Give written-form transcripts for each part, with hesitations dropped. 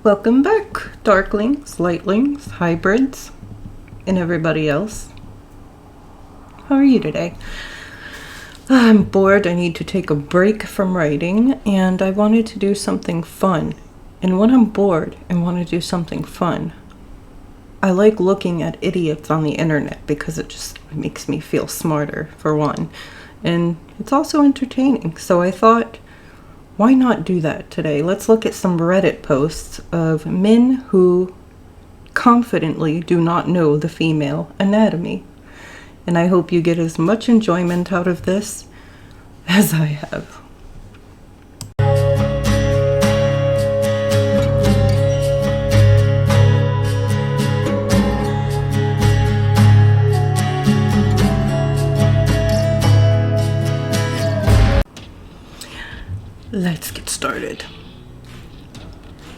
Welcome back, Darklings, Lightlings, Hybrids, and everybody else. How are you today? I'm bored, I need to take a break from writing, and I wanted to do something fun. And when I'm bored and want to do something fun, I like looking at idiots on the internet because it just makes me feel smarter, for one. And it's also entertaining, so I thought, why not do that today? Let's look at some Reddit posts of men who confidently do not know the female anatomy. And I hope you get as much enjoyment out of this as I have. Let's get started.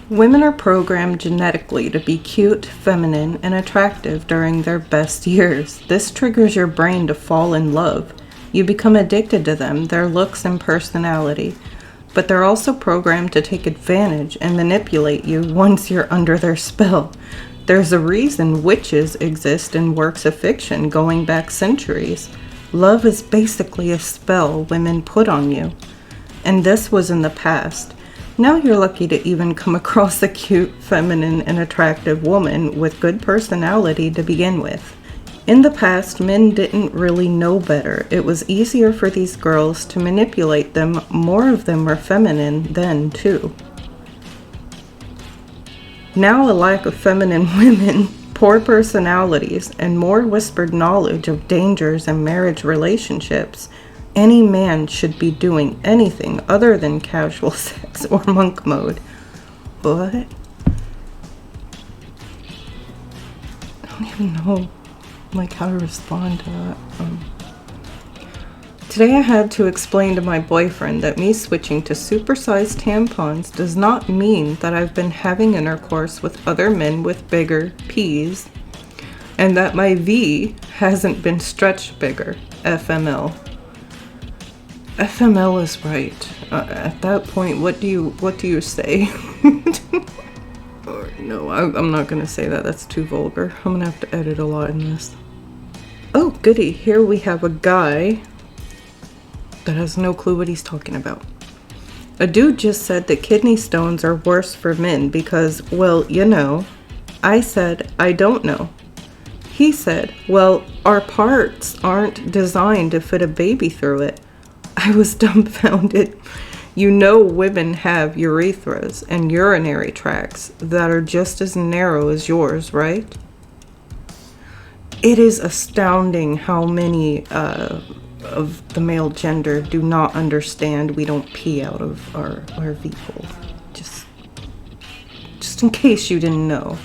Women are programmed genetically to be cute, feminine, and attractive during their best years. This triggers your brain to fall in love. You become addicted to them, their looks and personality. But they're also programmed to take advantage and manipulate you once you're under their spell. There's a reason witches exist in works of fiction going back centuries. Love is basically a spell women put on you. And this was in the past. Now you're lucky to even come across a cute, feminine, and attractive woman with good personality to begin with. In the past, men didn't really know better. It was easier for these girls to manipulate them. More of them were feminine then, too. Now a lack of feminine women, poor personalities, and more whispered knowledge of dangers in marriage relationships. Any man should be doing anything other than casual sex or monk mode. What? I don't even know how to respond to that. Today I had to explain to my boyfriend that me switching to supersized tampons does not mean that I've been having intercourse with other men with bigger P's, and that my V hasn't been stretched bigger. FML. FML is right. At that point, what do you say? No, I'm not gonna say that. That's too vulgar. I'm gonna have to edit a lot in this. Oh, goody. Here we have a guy that has no clue what he's talking about. A dude just said that kidney stones are worse for men because, well, you know. I said, I don't know. He said, well, our parts aren't designed to fit a baby through it. I was dumbfounded. You know women have urethras and urinary tracts that are just as narrow as yours, right? It is astounding how many of the male gender do not understand we don't pee out of our V-hole. Just in case you didn't know.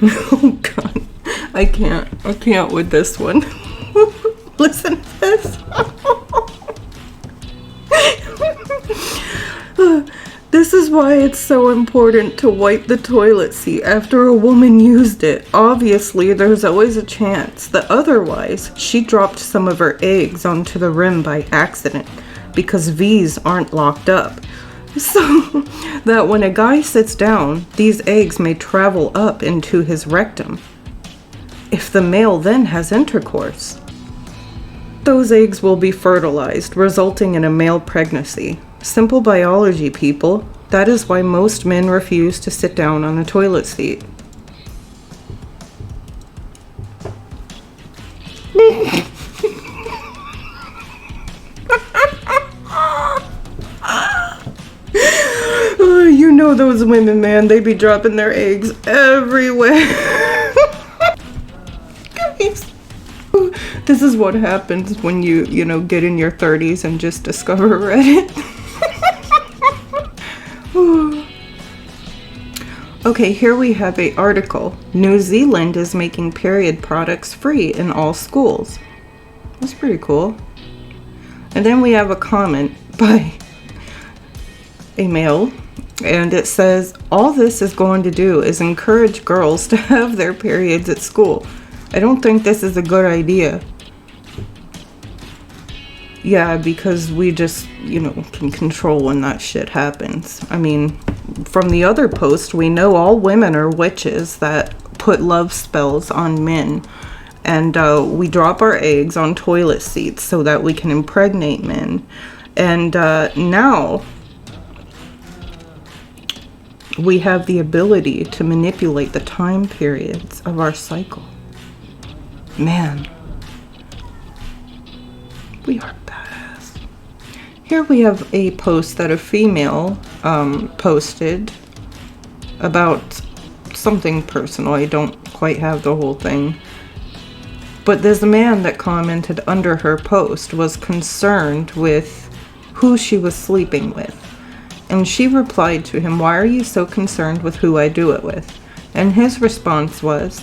Oh God, I can't with this one. Listen to this. This is why it's so important to wipe the toilet seat after a woman used it. Obviously, there's always a chance that otherwise she dropped some of her eggs onto the rim by accident because V's aren't locked up. So that when a guy sits down, these eggs may travel up into his rectum. If the male then has intercourse, those eggs will be fertilized, resulting in a male pregnancy. Simple biology, people. That is why most men refuse to sit down on a toilet seat. Oh, you know those women, man. They be dropping their eggs everywhere. This is what happens when you get in your 30s and just discover Reddit. Okay, here we have an article. New Zealand is making period products free in all schools. That's pretty cool. And then we have a comment by a male, and it says, all this is going to do is encourage girls to have their periods at school. I don't think this is a good idea. Yeah, because we just, you know, can control when that shit happens. I mean, from the other post, we know all women are witches that put love spells on men. And we drop our eggs on toilet seats so that we can impregnate men. And now we have the ability to manipulate the time periods of our cycle. Man, we are badass. Here we have a post that a female posted about something personal. I don't quite have the whole thing. But this man that commented under her post was concerned with who she was sleeping with. And she replied to him, "Why are you so concerned with who I do it with?" And his response was,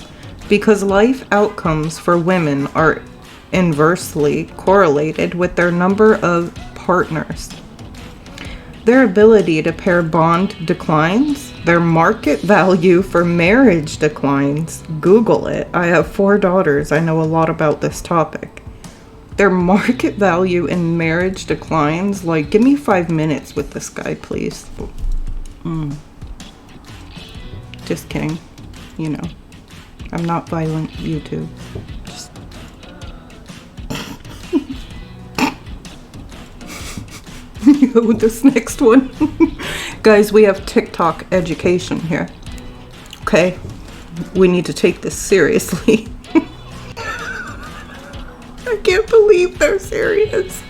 "Because life outcomes for women are inversely correlated with their number of partners. Their ability to pair bond declines. Their market value for marriage declines." Google it. I have 4 daughters. I know a lot about this topic. Their market value in marriage declines. Like, give me 5 minutes with this guy, please. Just kidding. You know, I'm not violent, YouTube. Just... Yo, this next one. Guys, we have TikTok education here. Okay? We need to take this seriously. I can't believe they're serious.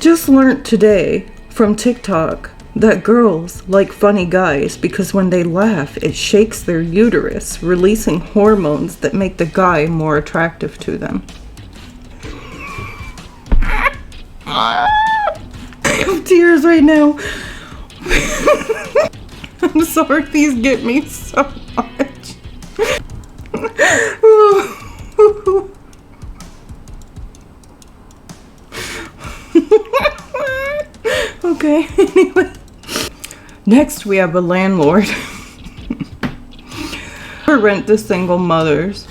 Just learned today from TikTok that girls like funny guys because when they laugh, it shakes their uterus, releasing hormones that make the guy more attractive to them. I have tears right now. I'm sorry, these get me so much. Okay, anyway. Next, we have a landlord. For rent to single mothers,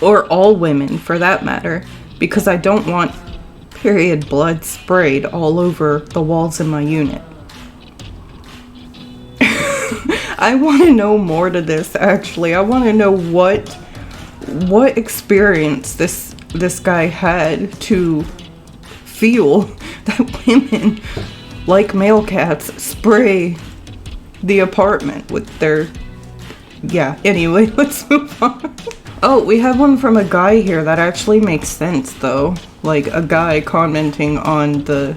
or all women for that matter, because I don't want period blood sprayed all over the walls in my unit. I want to know more to this, actually. I want to know what experience this guy had to feel that women, like male cats, spray the apartment with their... Yeah, anyway, let's move on. Oh, we have one from a guy here that actually makes sense, though. Like, a guy commenting on the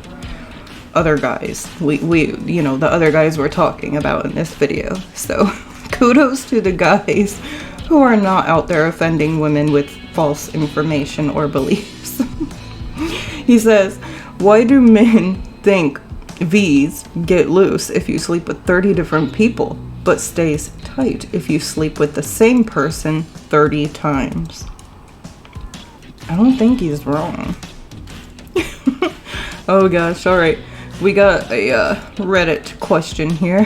other guys. You know, the other guys we're talking about in this video. So, kudos to the guys who are not out there offending women with false information or beliefs. He says, "Why do men think V's get loose if you sleep with 30 different people, but stays tight if you sleep with the same person 30 times?" I don't think he's wrong. Oh gosh, alright. We got a Reddit question here.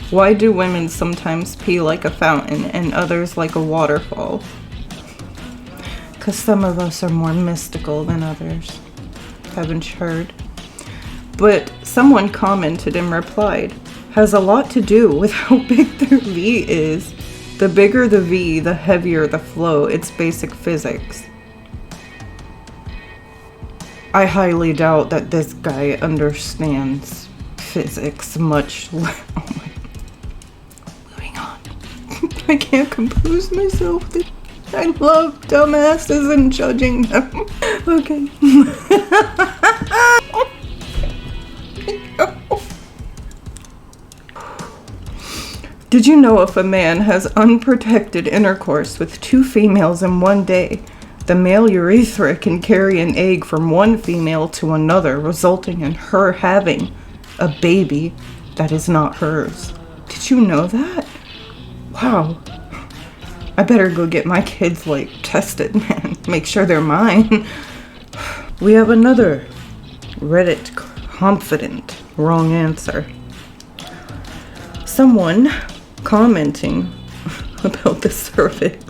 Why do women sometimes pee like a fountain and others like a waterfall? Because some of us are more mystical than others. Haven't you heard? But someone commented and replied, "Has a lot to do with how big their V is. The bigger the V, the heavier the flow. It's basic physics." I highly doubt that this guy understands physics much less. Oh my. Moving on. I can't compose myself. I love dumbasses and judging them. Okay. Did you know if a man has unprotected intercourse with 2 females in one day, the male urethra can carry an egg from one female to another, resulting in her having a baby that is not hers? Did you know that? Wow. I better go get my kids, like, tested, man. Make sure they're mine. We have another Reddit confident wrong answer. Someone commenting about the cervix.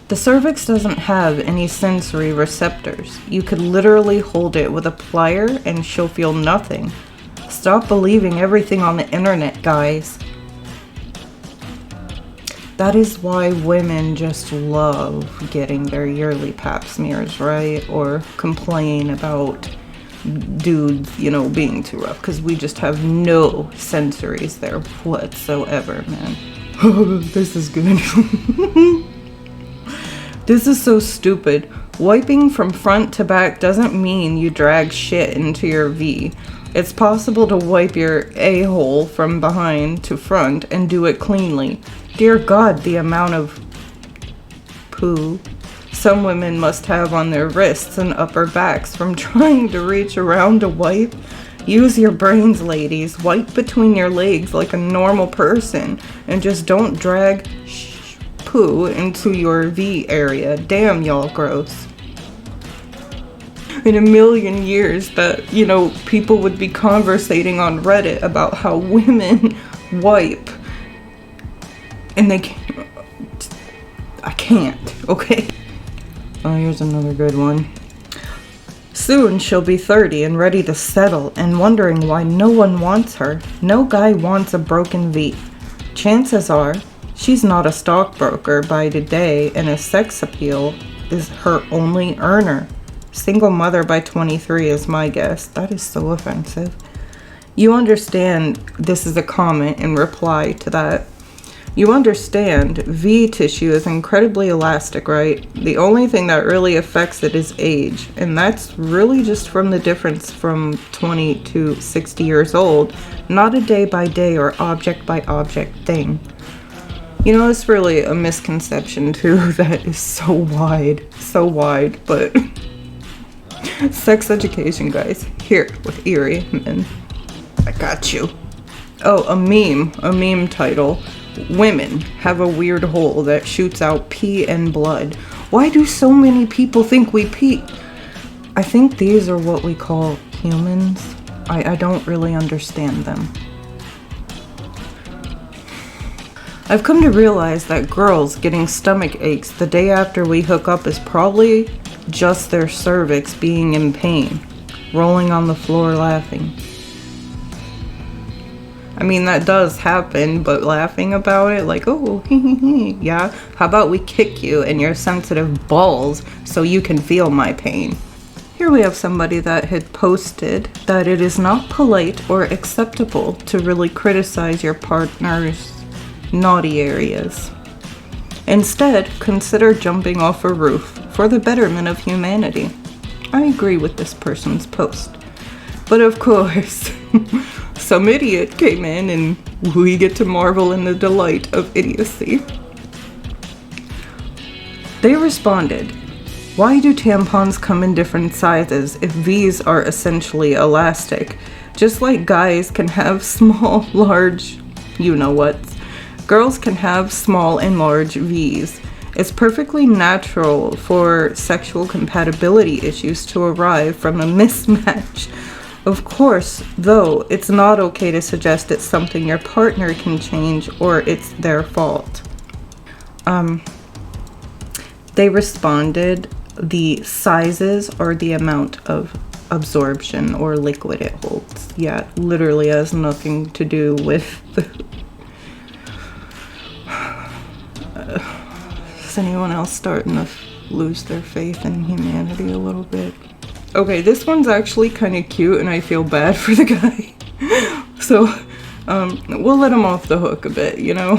The cervix doesn't have any sensory receptors. You could literally hold it with a plier and she'll feel nothing. Stop believing everything on the internet, guys. That is why women just love getting their yearly pap smears, right? Or complain about dudes, you know, being too rough. Because we just have no sensories there whatsoever, man. This is good. This is so stupid. Wiping from front to back doesn't mean you drag shit into your V. It's possible to wipe your a-hole from behind to front and do it cleanly. Dear God, the amount of poo some women must have on their wrists and upper backs from trying to reach around to wipe. Use your brains, ladies. Wipe between your legs like a normal person and just don't drag poo into your V area. Damn, y'all gross. In a million years that, you know, people would be conversating on Reddit about how women wipe and they can't. I can't, okay? Oh, here's another good one. Soon she'll be 30 and ready to settle and wondering why no one wants her. No guy wants a broken V. Chances are she's not a stockbroker by today and a sex appeal is her only earner. Single mother by 23 is my guess. That is so offensive. You understand, this is a comment in reply to that. You understand, V tissue is incredibly elastic, right? The only thing that really affects it is age. And that's really just from the difference from 20 to 60 years old, not a day by day or object by object thing. You know, it's really a misconception too that is so wide, but sex education, guys, here with Erie men. I got you. Oh, a meme title. Women have a weird hole that shoots out pee and blood. Why do so many people think we pee? I think these are what we call humans. I don't really understand them. I've come to realize that girls getting stomach aches the day after we hook up is probably just their cervix being in pain, rolling on the floor laughing. I mean, that does happen, but laughing about it, like, oh, yeah. How about we kick you in your sensitive balls so you can feel my pain? Here we have somebody that had posted that it is not polite or acceptable to really criticize your partner's naughty areas. Instead, consider jumping off a roof for the betterment of humanity. I agree with this person's post. But of course, some idiot came in and we get to marvel in the delight of idiocy. They responded, why do tampons come in different sizes if V's are essentially elastic? Just like guys can have small, large, you know what? Girls can have small and large V's. It's perfectly natural for sexual compatibility issues to arrive from a mismatch. Of course, though, it's not okay to suggest it's something your partner can change or it's their fault. They responded, the sizes or the amount of absorption or liquid it holds. Yeah, literally has nothing to do with the... Is anyone else starting to lose their faith in humanity a little bit? Okay, this one's actually kind of cute and I feel bad for the guy. So, we'll let him off the hook a bit, you know?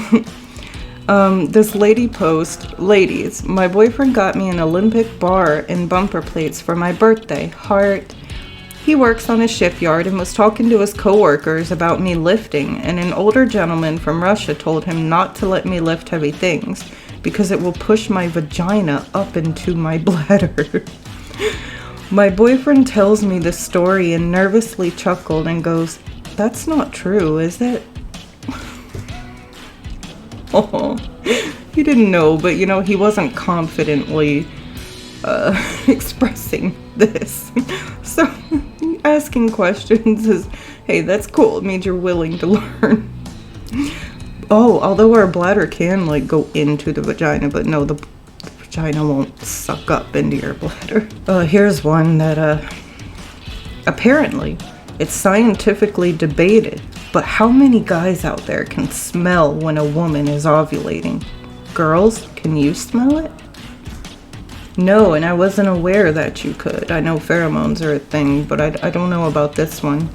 This lady post, ladies, my boyfriend got me an Olympic bar and bumper plates for my birthday, heart. He works on a shipyard and was talking to his coworkers about me lifting, and an older gentleman from Russia told him not to let me lift heavy things because it will push my vagina up into my bladder. My boyfriend tells me the story and nervously chuckled and goes, that's not true, is it? Oh, he didn't know, but you know, he wasn't confidently expressing this. So asking questions is, hey, that's cool. It means you're willing to learn. Oh, although our bladder can like go into the vagina, but no, the vagina won't suck up into your bladder. Here's one that, apparently, it's scientifically debated, but how many guys out there can smell when a woman is ovulating? Girls, can you smell it? No, and I wasn't aware that you could. I know pheromones are a thing, but I don't know about this one.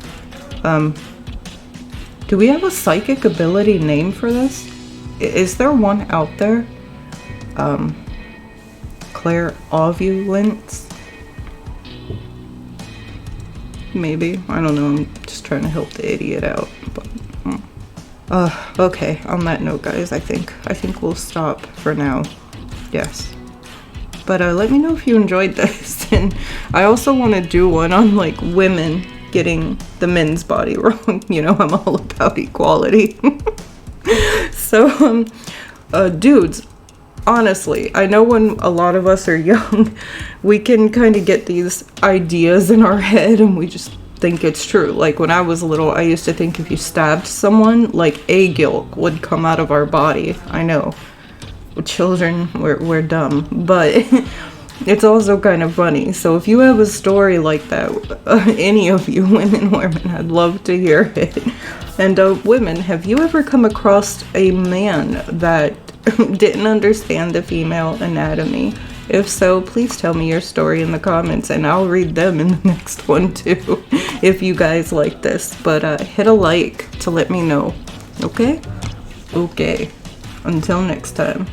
Do we have a psychic ability name for this? Is there one out there? Clairovulence? Maybe. I don't know. I'm just trying to help the idiot out. But, okay. On that note, guys, I think we'll stop for now. Yes. But let me know if you enjoyed this. And I also want to do one on like women getting the men's body wrong. You know, I'm all about equality. So, dudes, honestly, I know when a lot of us are young, we can kind of get these ideas in our head and we just think it's true. Like when I was little, I used to think if you stabbed someone, like egg yolk would come out of our body. I know. Children, we're dumb, but it's also kind of funny. So if you have a story like that, any of you women, I'd love to hear it. And women, have you ever come across a man that didn't understand the female anatomy? If so, please tell me your story in the comments and I'll read them in the next one too, if you guys like this. But hit a like to let me know, okay? Okay, until next time.